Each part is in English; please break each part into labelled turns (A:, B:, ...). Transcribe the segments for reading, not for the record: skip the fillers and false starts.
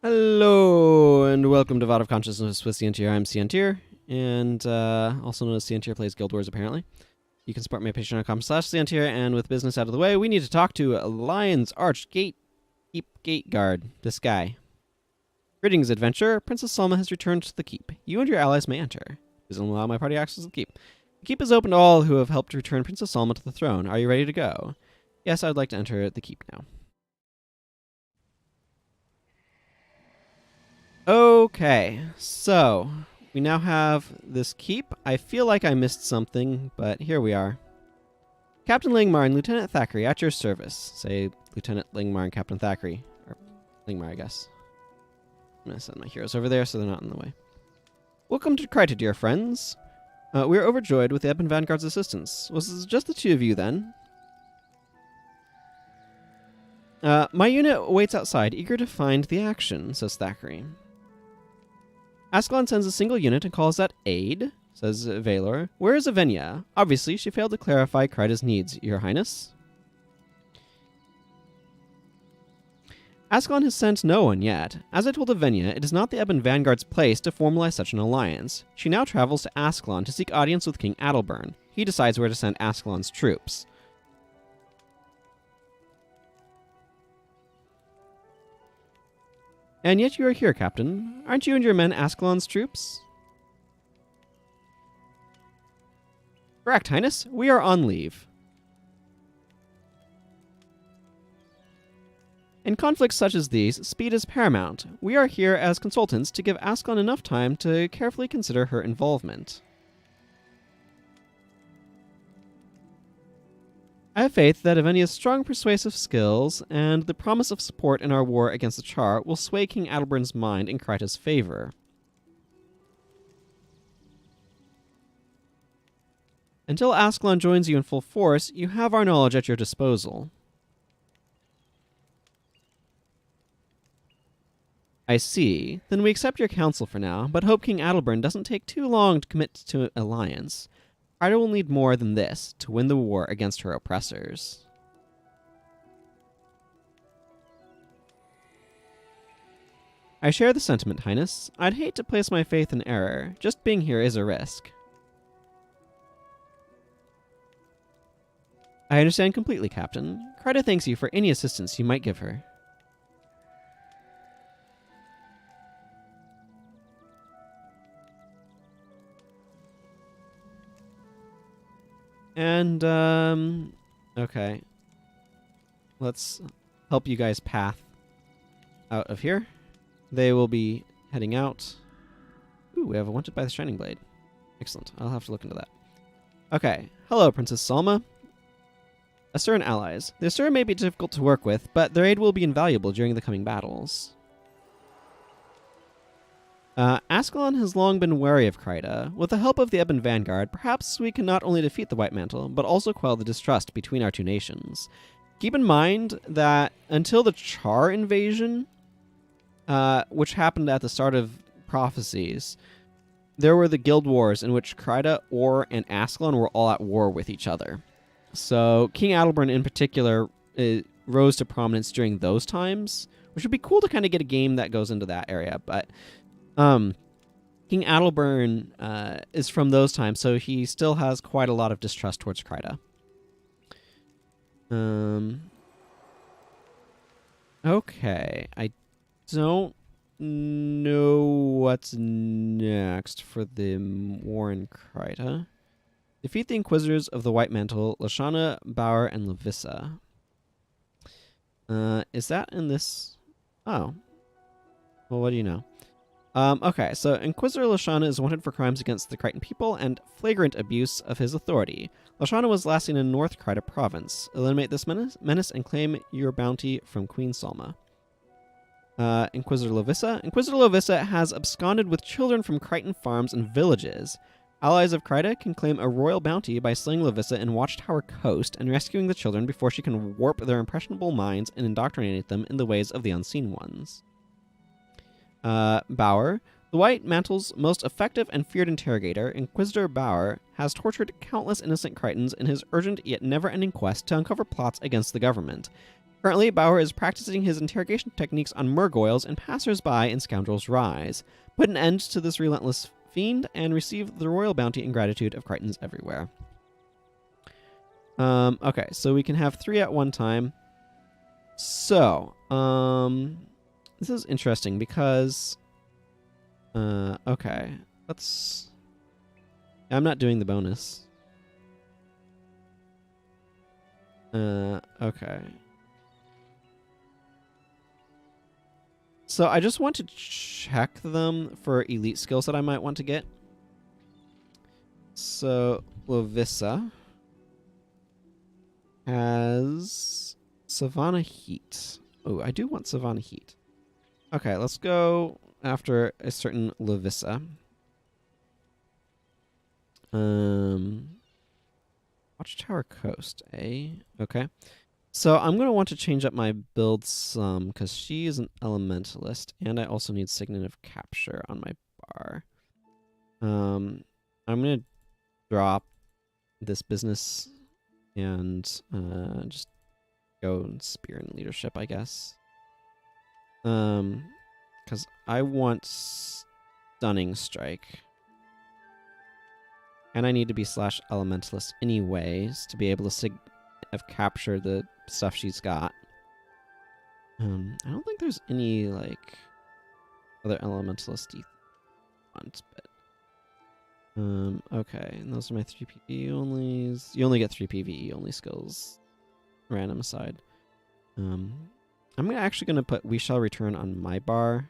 A: Hello, and welcome to VOD of Consciousness with Sientir. I'm Sientir, and also known as Sientir Plays Guild Wars, apparently. You can support me at patreon.com/Sientir, and with business out of the way, we need to talk to Lion's Arch Gate Guard, this guy. Greetings, adventurer. Princess Salma has returned to the keep. You and your allies may enter. Please don't allow my party access to the keep. The keep is open to all who have helped return Princess Salma to the throne. Are you ready to go? Yes, I'd like to enter the keep now. Okay, so we now have this keep. I feel like I missed something, but here we are. Captain Lingmar and Lieutenant Thackeray at your service. Say Lieutenant Lingmar and Captain Thackeray. Or Lingmar, I guess. I'm going to send my heroes over there so they're not in the way. Welcome to Kryta, dear friends. We are overjoyed with the Ebon Vanguard's assistance. Was it just the two of you then? My unit waits outside, eager to find the action, says Thackeray. Ascalon sends a single unit and calls that aid, says Valor. Where is Avenia? Obviously, she failed to clarify Kryta's needs, Your Highness. Ascalon has sent no one yet. As I told Avenia, it is not the Ebon Vanguard's place to formalize such an alliance. She now travels to Ascalon to seek audience with King Adalburn. He decides where to send Ascalon's troops. And yet you are here, Captain. Aren't you and your men Ascalon's troops? Correct, Highness. We are on leave. In conflicts such as these, speed is paramount. We are here as consultants to give Ascalon enough time to carefully consider her involvement. I have faith that Avenia's strong persuasive skills and the promise of support in our war against the Char will sway King Adalburn's mind in Kryta's favor. Until Ascalon joins you in full force, you have our knowledge at your disposal. I see. Then we accept your counsel for now, but hope King Adalburn doesn't take too long to commit to an alliance. Kryta will need more than this to win the war against her oppressors. I share the sentiment, Highness. I'd hate to place my faith in error. Just being here is a risk. I understand completely, Captain. Kryta thanks you for any assistance you might give her. And, okay. Let's help you guys path out of here. They will be heading out. Ooh, we have a Wanted by the Shining Blade. Excellent. I'll have to look into that. Okay. Hello, Princess Salma. Asur and allies. The Asur may be difficult to work with, but their aid will be invaluable during the coming battles. Ascalon has long been wary of Kryta. With the help of the Ebon Vanguard, perhaps we can not only defeat the White Mantle, but also quell the distrust between our two nations. Keep in mind that until the Char invasion, which happened at the start of Prophecies, there were the guild wars in which Kryta, Or, and Ascalon were all at war with each other. So King Adalburn in particular rose to prominence during those times, which would be cool to kind of get a game that goes into that area, but King Adalburn is from those times, so he still has quite a lot of distrust towards Kryta. Okay, I don't know what's next for the war in Kryta. Defeat the Inquisitors of the White Mantle, Lashana, Bauer, and Levissa. Is that in this? Oh. Well, what do you know? Okay, so Inquisitor Lashana is wanted for crimes against the Krytan people and flagrant abuse of his authority. Lashana was last seen in North Kryta province. Eliminate this menace and claim your bounty from Queen Salma. Inquisitor Levissa. Inquisitor Levissa has absconded with children from Krytan farms and villages. Allies of Kryta can claim a royal bounty by slaying Levissa in Watchtower Coast and rescuing the children before she can warp their impressionable minds and indoctrinate them in the ways of the Unseen Ones. Bauer. The White Mantle's most effective and feared interrogator, Inquisitor Bauer, has tortured countless innocent Krytans in his urgent yet never-ending quest to uncover plots against the government. Currently, Bauer is practicing his interrogation techniques on Murgoyles and passers-by in Scoundrel's Rise. Put an end to this relentless fiend and receive the royal bounty and gratitude of Crichtons everywhere. Okay, so we can have 3 at one time. So, this is interesting because, okay, let's, I'm not doing the bonus. Okay. So I just want to check them for elite skills that I might want to get. So Lovissa has Savannah Heat. Oh, I do want Savannah Heat. Okay, let's go after a certain Lovissa. Watchtower Coast, eh? Okay. So I'm going to want to change up my build some, because she is an elementalist, and I also need Signet of Capture on my bar. I'm going to drop this business and just go Spear and Leadership, I guess. Because I want Stunning Strike. And I need to be /elementalist anyways to be able to Signet of Capture the stuff she's got. I don't think there's any, like, other elementalist ones, but... okay, and those are my 3 PvE onlys. You only get 3 PvE only skills. Random aside. I'm actually going to put We Shall Return on my bar,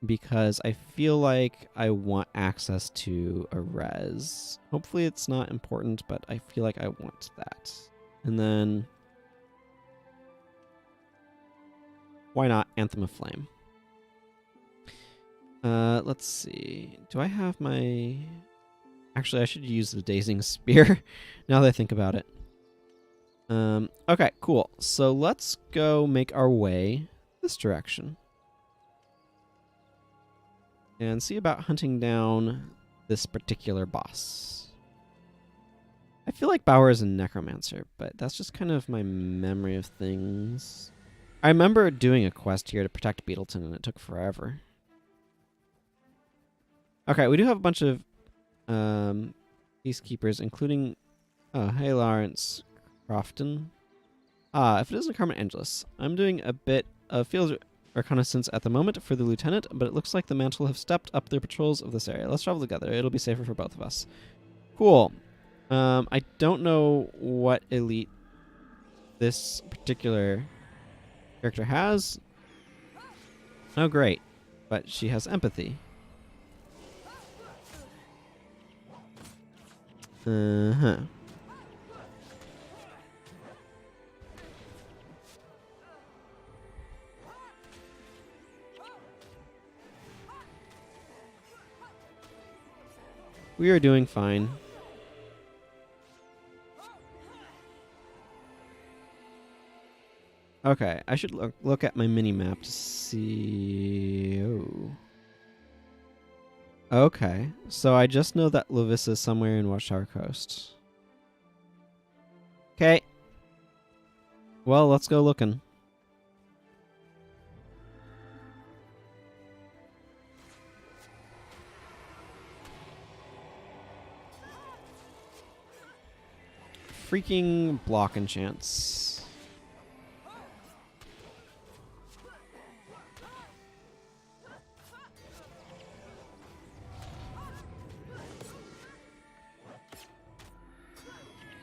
A: because I feel like I want access to a res. Hopefully it's not important, but I feel like I want that. And then... why not Anthem of Flame? Let's see. Do I have my... Actually, I should use the Dazing Spear now that I think about it. Okay, cool. So let's go make our way this direction. And see about hunting down this particular boss. I feel like Bauer is a necromancer, but that's just kind of my memory of things. I remember doing a quest here to protect Beetleton, and it took forever. Okay, we do have a bunch of peacekeepers, including... oh, hey, Lawrence Crofton. If it isn't Carmen Angelis, I'm doing a bit of field reconnaissance at the moment for the lieutenant, but it looks like the Mantle have stepped up their patrols of this area. Let's travel together. It'll be safer for both of us. Cool. I don't know what elite this particular character has. Oh, great. But she has empathy. Uh-huh. We are doing fine. Okay, I should look at my mini-map to see... oh. Okay, so I just know that Lovissa is somewhere in Watchtower Coast. Okay. Well, let's go looking. Freaking block enchants.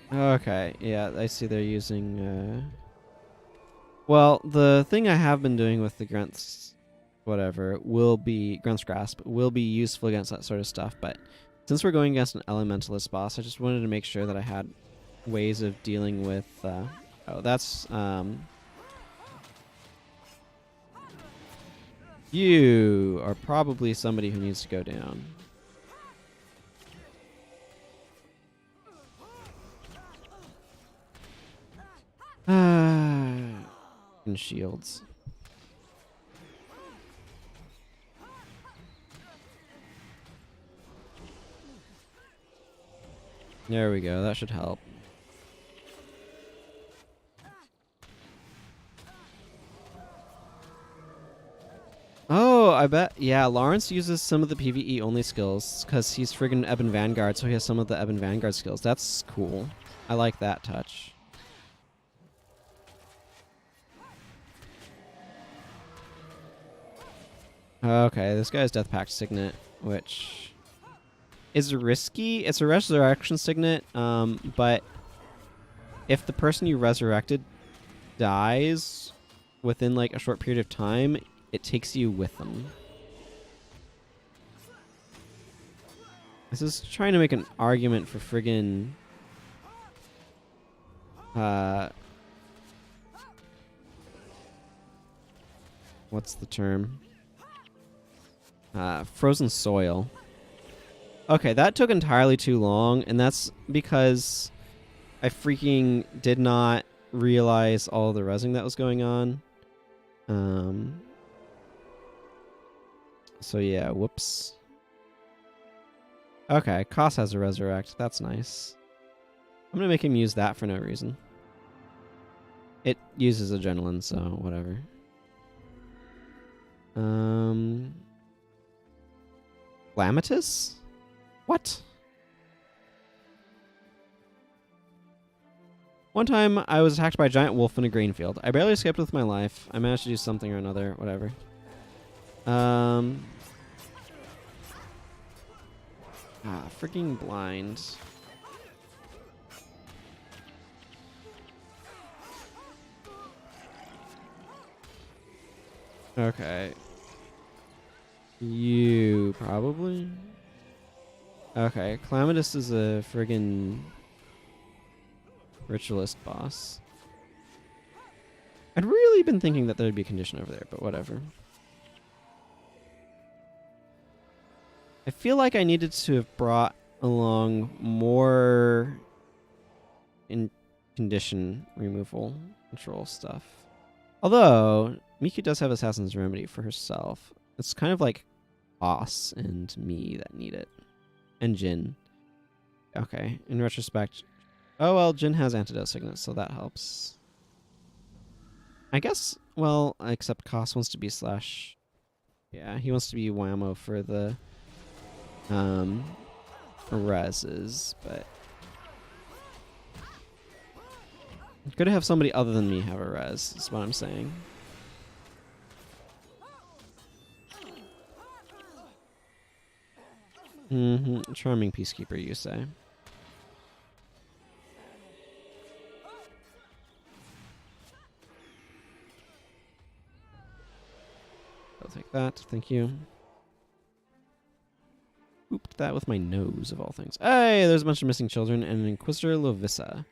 A: Okay, yeah, I see they're using, well, the thing I have been doing with the Grunt's whatever will be... Grunt's Grasp will be useful against that sort of stuff, but since we're going against an Elementalist boss, I just wanted to make sure that I had ways of dealing with, oh, that's, you are probably somebody who needs to go down. And shields. There we go, that should help. Oh, I bet. Yeah, Lawrence uses some of the PvE only skills because he's friggin' Ebon Vanguard, so he has some of the Ebon Vanguard skills. That's cool. I like that touch. Okay, this guy's Death Pact Signet, which is risky. It's a resurrection signet, but if the person you resurrected dies within like a short period of time, it takes you with them. This is trying to make an argument for friggin' what's the term? Frozen soil. Okay, that took entirely too long, and that's because I freaking did not realize all the rezzing that was going on. So yeah, whoops. Okay, Koss has a resurrect. That's nice. I'm gonna make him use that for no reason. It uses adrenaline, so whatever. Lamitus? What? One time, I was attacked by a giant wolf in a grain field. I barely escaped with my life. I managed to do something or another, whatever. Freaking blind. Okay. You probably? Okay, Calamitous is a friggin' ritualist boss. I'd really been thinking that there'd be a condition over there, but whatever. I feel like I needed to have brought along more in condition removal control stuff. Although, Miku does have Assassin's Remedy for herself. It's kind of like Boss and me that need it. And Jin. Okay, in retrospect. Oh, well, Jin has Antidote Signet, so that helps. I guess, well, except Koss wants to be slash. Yeah, he wants to be Whammo for the reses, but good to have somebody other than me have a res, is what I'm saying. Charming peacekeeper, you say. I'll take that, thank you. Ooped that with my nose, of all things. Hey, there's a bunch of missing children and an Inquisitor Lovisa.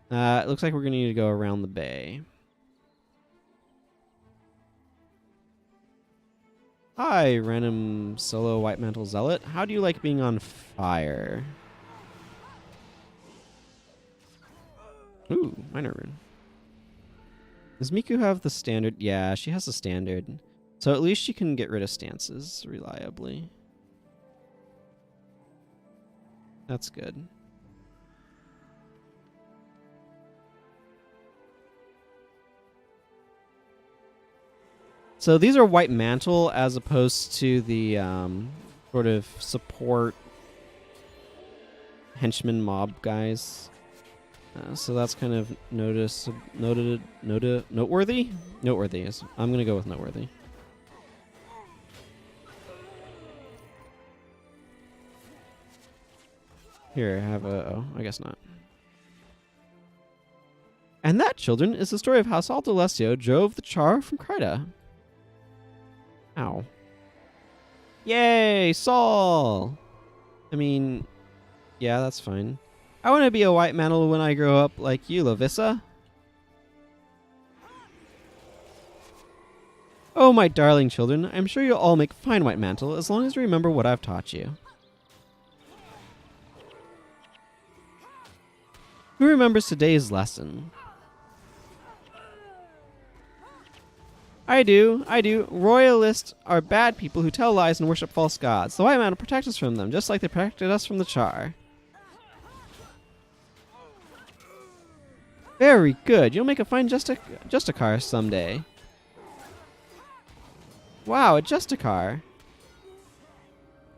A: It looks like we're going to need to go around the bay. Hi, random solo White Mantle Zealot. How do you like being on fire? Ooh, minor rune. Does Miku have the standard? Yeah, she has the standard. So at least she can get rid of stances reliably. That's good. So these are White Mantle as opposed to the sort of support henchman mob guys. So that's kind of noteworthy? Noteworthy is. I'm going to go with noteworthy. Here, have a... Oh, I guess not. And that, children, is the story of how Saul D'Alessio drove the Char from Kryta. Ow. Yay, Saul! I mean, yeah, that's fine. I want to be a White Mantle when I grow up like you, Lovisa. Oh, my darling children, I'm sure you'll all make fine White Mantle as long as you remember what I've taught you. Who remembers today's lesson? I do. Royalists are bad people who tell lies and worship false gods. The White Mantle protects us from them, just like they protected us from the Char. Very good. You'll make a fine Justicar someday. Wow, a Justicar.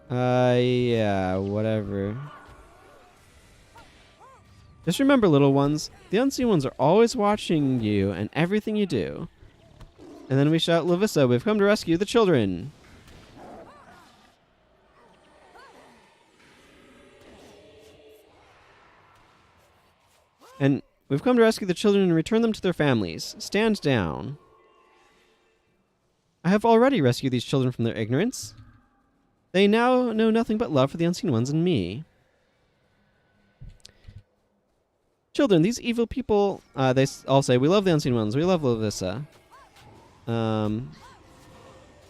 A: Yeah, whatever. Just remember, little ones, the unseen ones are always watching you and everything you do. And then we shout, Lavissa, we've come to rescue the children. And we've come to rescue the children and return them to their families. Stand down. I have already rescued these children from their ignorance. They now know nothing but love for the unseen ones and me. Children, these evil people, they all say, we love the unseen ones, we love Lavissa.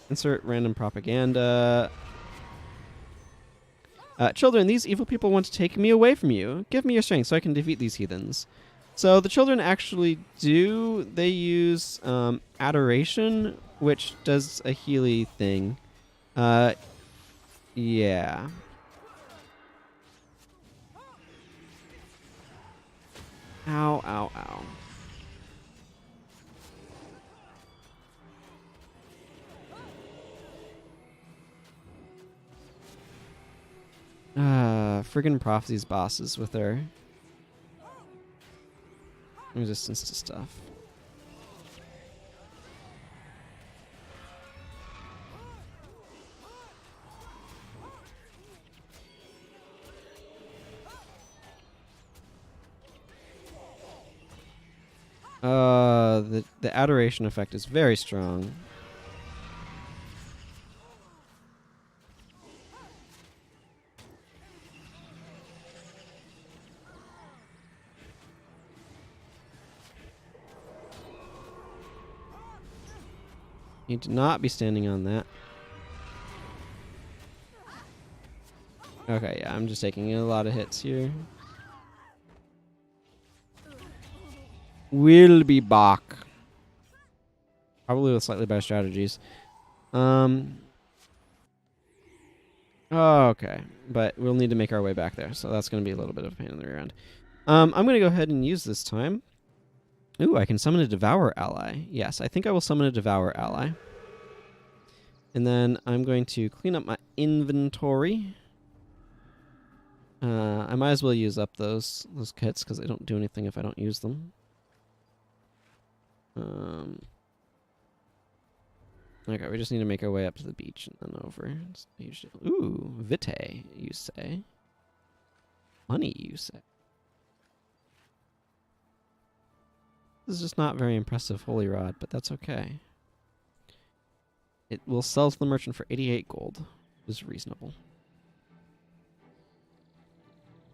A: Insert random propaganda. Children, these evil people want to take me away from you. Give me your strength so I can defeat these heathens. So the children actually they use adoration, which does a Healy thing. Yeah. Ow, ow, ow. Friggin' Prophecy's bosses with their resistance to stuff. The adoration effect is very strong. Need to not be standing on that. Okay, yeah, I'm just taking a lot of hits here. We'll be back. Probably with slightly better strategies. Okay, but we'll need to make our way back there, so that's going to be a little bit of a pain in the rear end. I'm going to go ahead and use this time. Ooh, I can summon a Devour ally. Yes, I think I will summon a Devour ally. And then I'm going to clean up my inventory. I might as well use up those kits because they don't do anything if I don't use them. Okay, we just need to make our way up to the beach and then over. Ooh, Vitae, you say? Money, you say? This is just not very impressive Holy Rod, but that's okay. It will sell to the merchant for 88 gold. It is reasonable.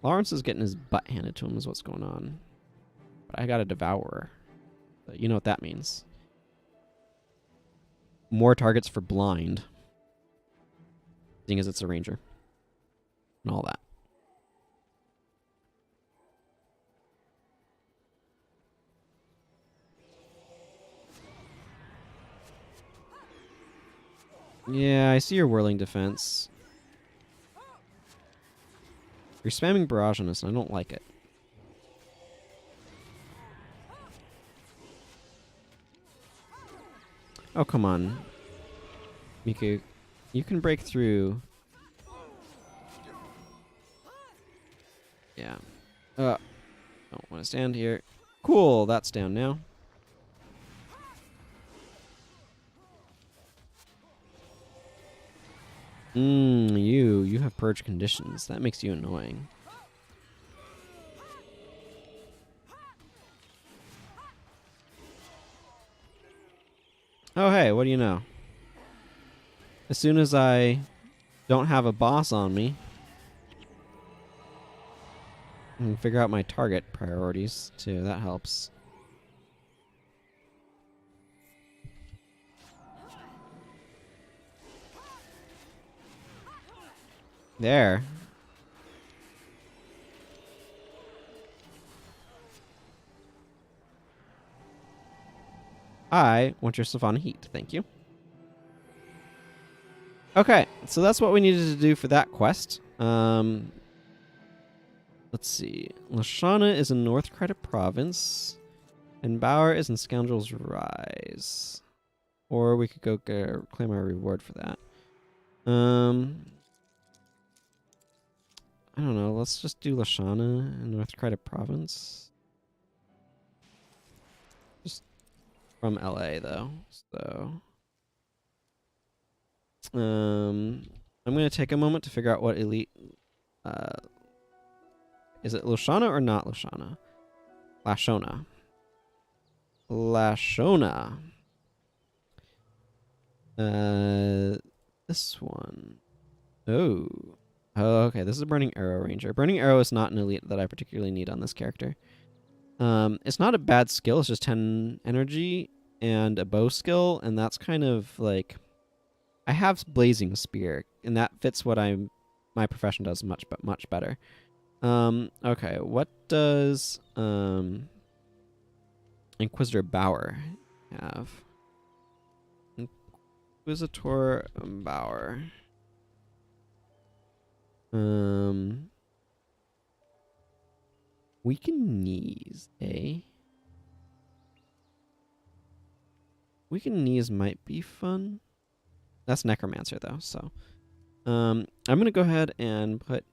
A: Lawrence is getting his butt handed to him is what's going on. But I got a Devourer. But you know what that means. More targets for blind. Seeing as it's a ranger. And all that. Yeah, I see your whirling defense. You're spamming barrage on us, and I don't like it. Oh, come on. Miku, you can break through. Yeah. Don't want to stand here. Cool, that's down now. You have purge conditions. That makes you annoying. Oh, hey, what do you know? As soon as I don't have a boss on me, I can figure out my target priorities, too. That helps. There. I want your Savannah Heat. Thank you. Okay, so that's what we needed to do for that quest. Let's see. Lashana is in North Credit Province, and Bauer is in Scoundrel's Rise. Or we could go claim our reward for that. I don't know. Let's just do Lashana in North Krita Province. Just from LA though. So I'm gonna take a moment to figure out what elite is it Lashana or not Lashana? Lashona. Lashona. This one. Oh. Oh, okay. This is a Burning Arrow Ranger. Burning Arrow is not an elite that I particularly need on this character. It's not a bad skill. It's just 10 energy and a bow skill, and that's kind of like I have Blazing Spear, and that fits what my profession does much better. Okay. What does Inquisitor Bauer have? Inquisitor Bauer. Weaken knees, eh? Weaken knees might be fun. That's Necromancer though, so I'm gonna go ahead and put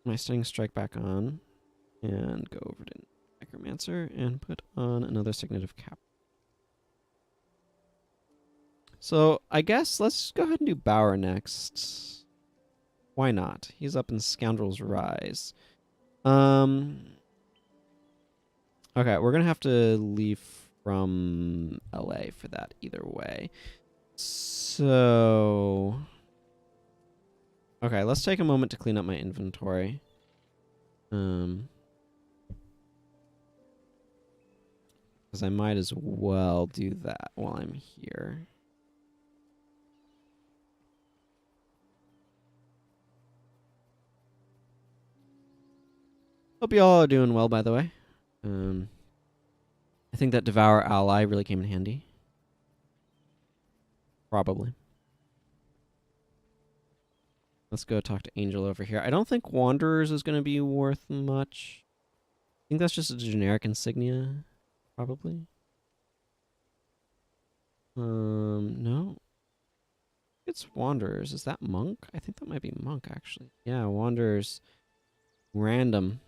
A: my Stunning Strike back on and go over to Necromancer and put on another Signative Cap. So I guess let's go ahead and do Bauer next. Why not? He's up in Scoundrel's Rise. Okay, we're gonna have to leave from LA for that either way. So okay, let's take a moment to clean up my inventory. Because I might as well do that while I'm here. Hope you all are doing well, by the way. I think that Devour Ally really came in handy. Probably. Let's go talk to Angel over here. I don't think Wanderers is going to be worth much. I think that's just a generic insignia. Probably. No. It's Wanderers. Is that Monk? I think that might be Monk, actually. Yeah, Wanderers. Random.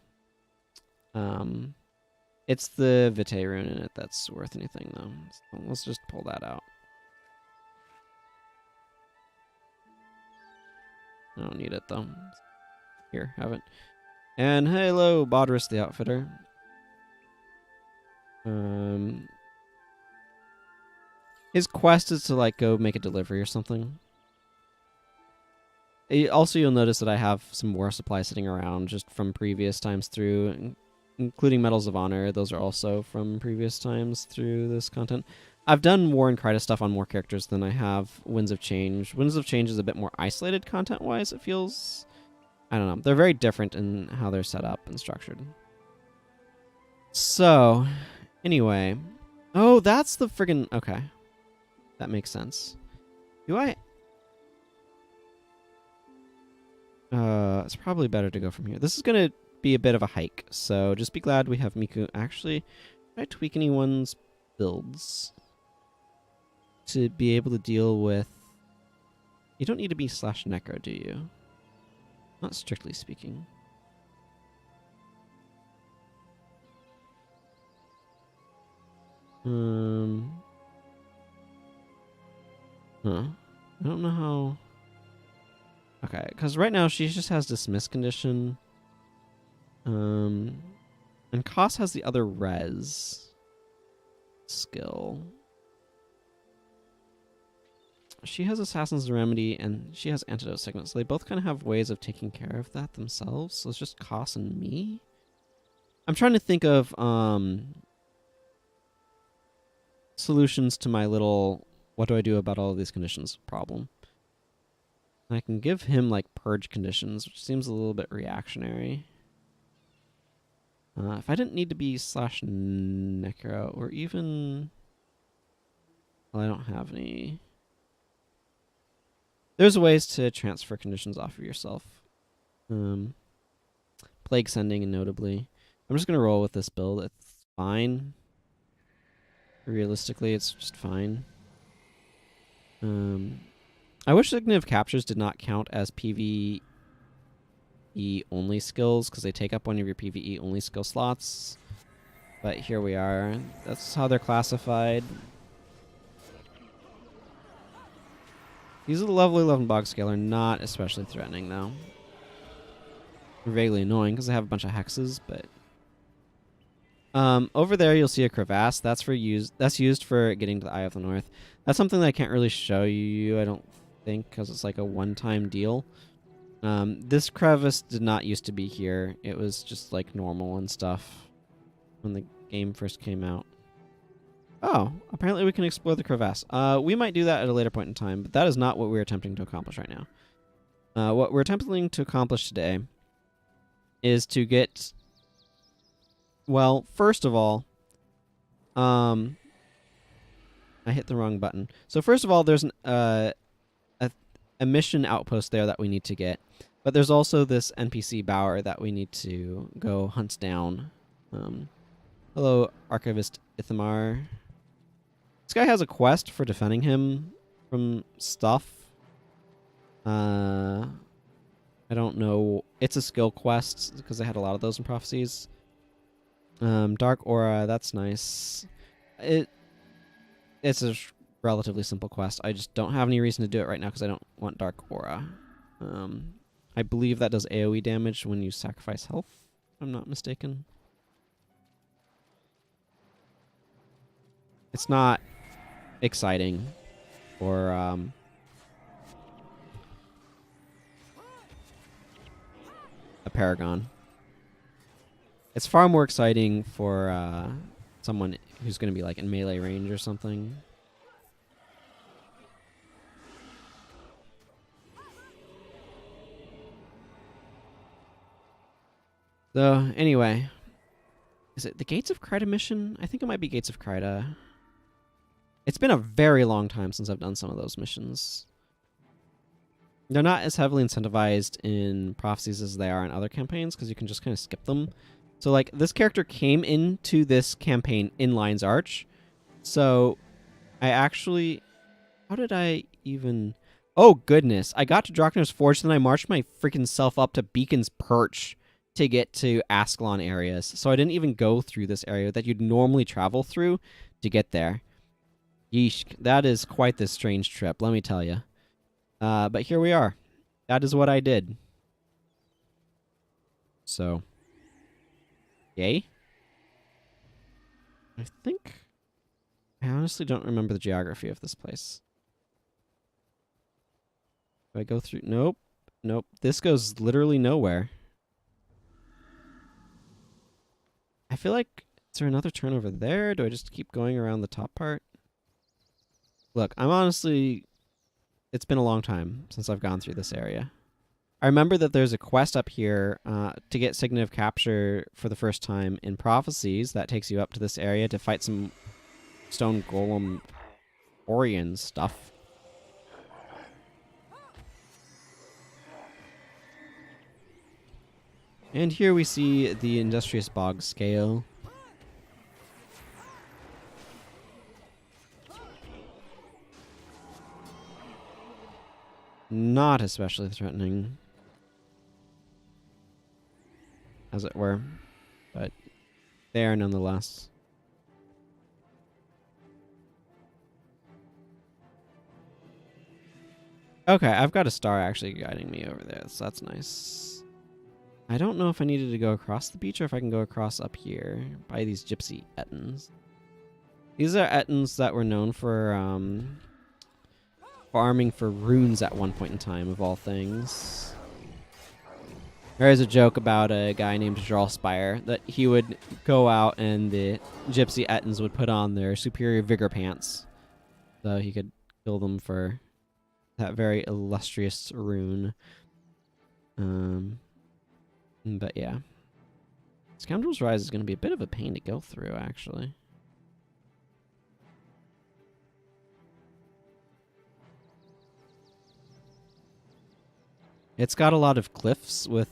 A: It's the Vitae rune in it that's worth anything, though. So let's just pull that out. I don't need it, though. Here, have it. And hello, Bodris the Outfitter. His quest is to, like, go make a delivery or something. Also, you'll notice that I have some war supply sitting around just from previous times through, including Medals of Honor. Those are also from previous times through this content. I've done War and Krita stuff on more characters than I have Winds of Change. Winds of Change is a bit more isolated content-wise, it feels. I don't know. They're very different in how they're set up and structured. So, anyway. Oh, that's the friggin'... Okay. That makes sense. Do I... it's probably better to go from here. This is going to be a bit of a hike, so just be glad we have Miku. Actually, try to tweak anyone's builds to be able to deal with... You don't need to be /necro, do you? Not strictly speaking. Huh. I don't know how... Okay, because right now she just has Dismiss condition. And Koss has the other res skill. She has Assassin's Remedy and she has Antidote Segment, so they both kind of have ways of taking care of that themselves. So it's just Koss and me. I'm trying to think of solutions to my little what do I do about all of these conditions problem. I can give him like purge conditions, which seems a little bit reactionary. If I didn't need to be /necro or even... Well, I don't have any... There's ways to transfer conditions off of yourself. Plague Sending, notably. I'm just going to roll with this build. It's fine. realistically, it's just fine. I wish Significant Captures did not count as PvE only skills, because they take up one of your PvE only skill slots. But here we are. That's how they're classified. These are the level 11 bog scale are not especially threatening, though. They're vaguely annoying because they have a bunch of hexes, but... over there you'll see a crevasse. That's used for getting to the Eye of the North. That's something that I can't really show you, I don't think, because it's like a one-time deal. This crevice did not used to be here. It was just like normal and stuff when the game first came out. Oh, apparently we can explore the crevasse. We might do that at a later point in time, but that is not what we're attempting to accomplish right now. What we're attempting to accomplish today is to get... Well, first of all, I hit the wrong button. So first of all, there's a mission outpost there that we need to get. But there's also this NPC Bower that we need to go hunt down. Hello, Archivist Ithamar. This guy has a quest for defending him from stuff. I don't know. It's a skill quest, because I had a lot of those in Prophecies. Dark Aura, that's nice. It's a relatively simple quest. I just don't have any reason to do it right now because I don't want Dark Aura. I believe that does AoE damage when you sacrifice health, if I'm not mistaken. It's not exciting for a Paragon. It's far more exciting for someone who's going to be like in melee range or something. So, anyway. Is it the Gates of Kryta mission? I think it might be Gates of Kryta. It's been a very long time since I've done some of those missions. They're not as heavily incentivized in Prophecies as they are in other campaigns, because you can just kind of skip them. So, like, this character came into this campaign in Lion's Arch. So, I actually... How did I even... Oh, goodness. I got to Drachner's Forge, then I marched my freaking self up to Beacon's Perch to get to Ascalon areas. So I didn't even go through this area that you'd normally travel through to get there. Yeesh, that is quite the strange trip, let me tell you. But here we are. That is what I did. So... Yay? I think... I honestly don't remember the geography of this place. Do I go through... Nope. Nope. This goes literally nowhere. I feel like... Is there another turn over there? Do I just keep going around the top part? Look, I'm honestly... It's been a long time since I've gone through this area. I remember that there's a quest up here to get Signet of Capture for the first time in Prophecies that takes you up to this area to fight some Stone Golem Orion stuff. And here we see the Industrious Bog Scale. Not especially threatening, as it were, but they are nonetheless. Okay, I've got a star actually guiding me over there, so that's nice. I don't know if I needed to go across the beach or if I can go across up here by these gypsy ettins. These are ettins that were known for farming for runes at one point in time, of all things. There is a joke about a guy named Jarlspire that he would go out and the gypsy ettins would put on their superior vigor pants so he could kill them for that very illustrious rune. But yeah. Scoundrel's Rise is going to be a bit of a pain to go through, actually. It's got a lot of cliffs with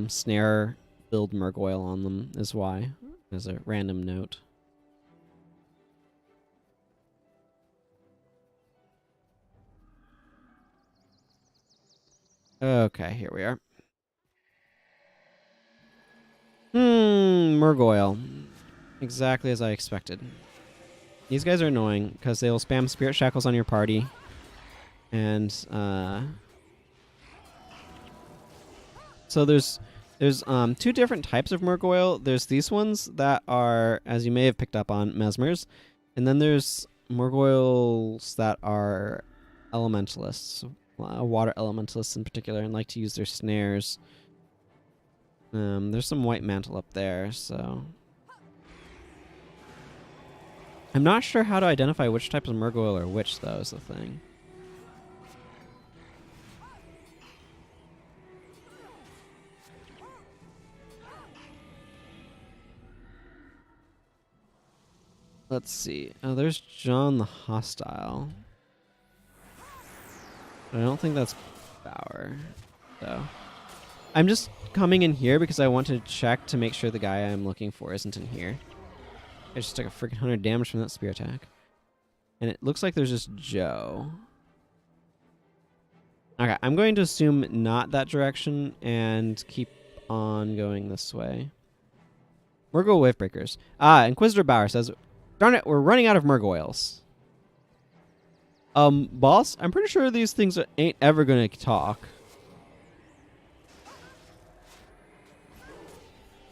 A: snare-filled Murgoyle on them, is why, as a random note. Okay, here we are. Murgoyle. Exactly as I expected. These guys are annoying because they will spam spirit shackles on your party. And, so there's two different types of Murgoyle. There's these ones that are, as you may have picked up on, mesmers. And then there's Murgoyles that are elementalists. Water elementalists in particular, and like to use their snares. There's some White Mantle up there, so... I'm not sure how to identify which types of Murgoyle are which, though, is the thing. Let's see. Oh, there's John the Hostile. But I don't think that's Bauer, though. I'm just coming in here because I want to check to make sure the guy I'm looking for isn't in here. I just took a freaking 100 damage from that spear attack. And it looks like there's just Joe. Okay, I'm going to assume not that direction and keep on going this way. Murgoyle Wavebreakers. Inquisitor Bauer says, darn it, we're running out of Murgoyles. Boss, I'm pretty sure these things ain't ever gonna talk.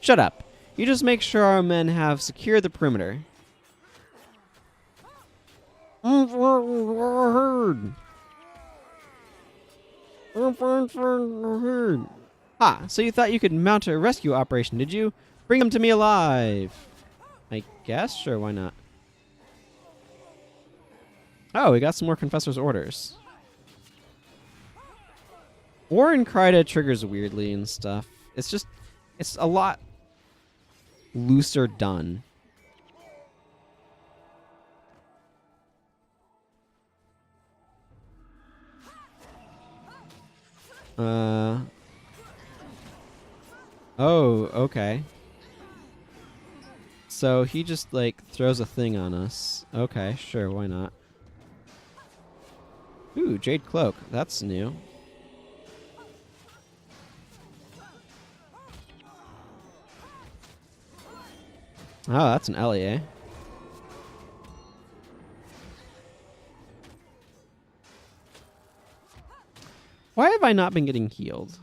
A: Shut up. You just make sure our men have secured the perimeter. Ah, so you thought you could mount a rescue operation, did you? Bring them to me alive. I guess? Sure, why not? Oh, we got some more Confessor's Orders. Wherein Kryta triggers weirdly and stuff. It's a lot looser done. Oh, okay. So he just, like, throws a thing on us. Okay, sure, why not? Ooh, Jade Cloak. That's new. Oh, that's an LEA. Why have I not been getting healed?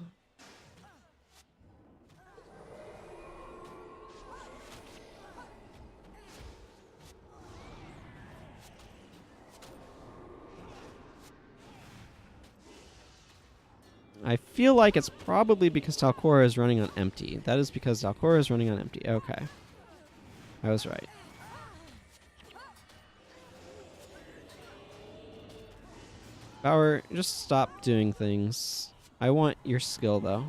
A: I feel like it's probably because Talcora is running on empty. That is because Talcora is running on empty. Okay. I was right. Bauer, just stop doing things. I want your skill, though.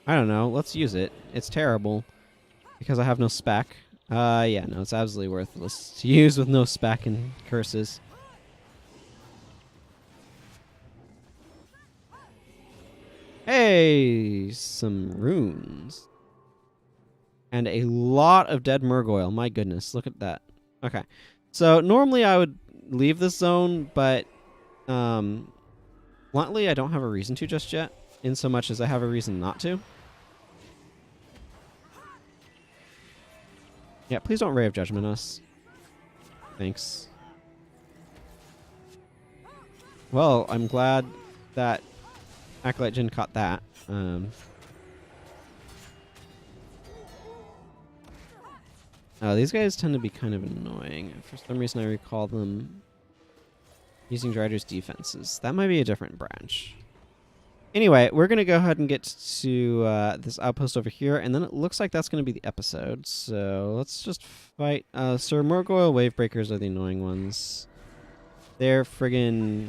A: I don't know. Let's use it. It's terrible. Because I have no spec. Yeah, no, it's absolutely worthless to use with no spec and curses. Hey, some runes. And a lot of dead Murgoyle. My goodness, look at that. Okay. So normally I would leave this zone, but bluntly I don't have a reason to just yet, in so much as I have a reason not to. Yeah, please don't Ray of Judgment us. Thanks. Well, I'm glad that Acolyte Jin caught that. Oh, these guys tend to be kind of annoying. For some reason, I recall them using Drider's defenses. That might be a different branch. Anyway, we're going to go ahead and get to this outpost over here, and then it looks like that's going to be the episode. So let's just fight. Sir Murgoyle Wavebreakers are the annoying ones. They're friggin'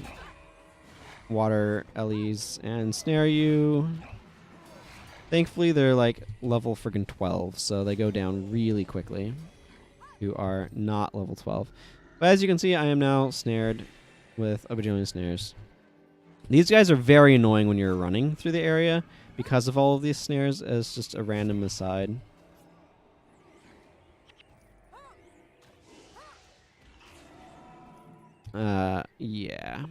A: water LEs and snare you. Thankfully, they're like level friggin' 12, so they go down really quickly. You are not level 12. But as you can see, I am now snared with a bajillion snares. These guys are very annoying when you're running through the area because of all of these snares as just a random aside. Yeah.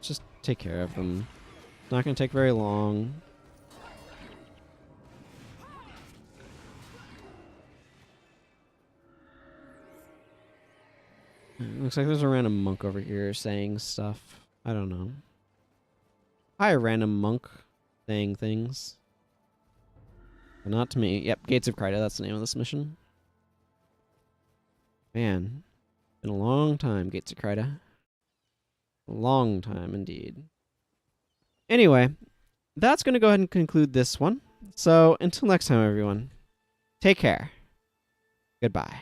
A: Just take care of them. Not gonna take very long. Looks like there's a random monk over here saying stuff. I don't know. Hi, random monk saying things. But not to me. Yep, Gates of Kryta, that's the name of this mission. Man, been a long time, Gates of Kryta. A long time indeed. Anyway, that's going to go ahead and conclude this one. So until next time, everyone, take care. Goodbye.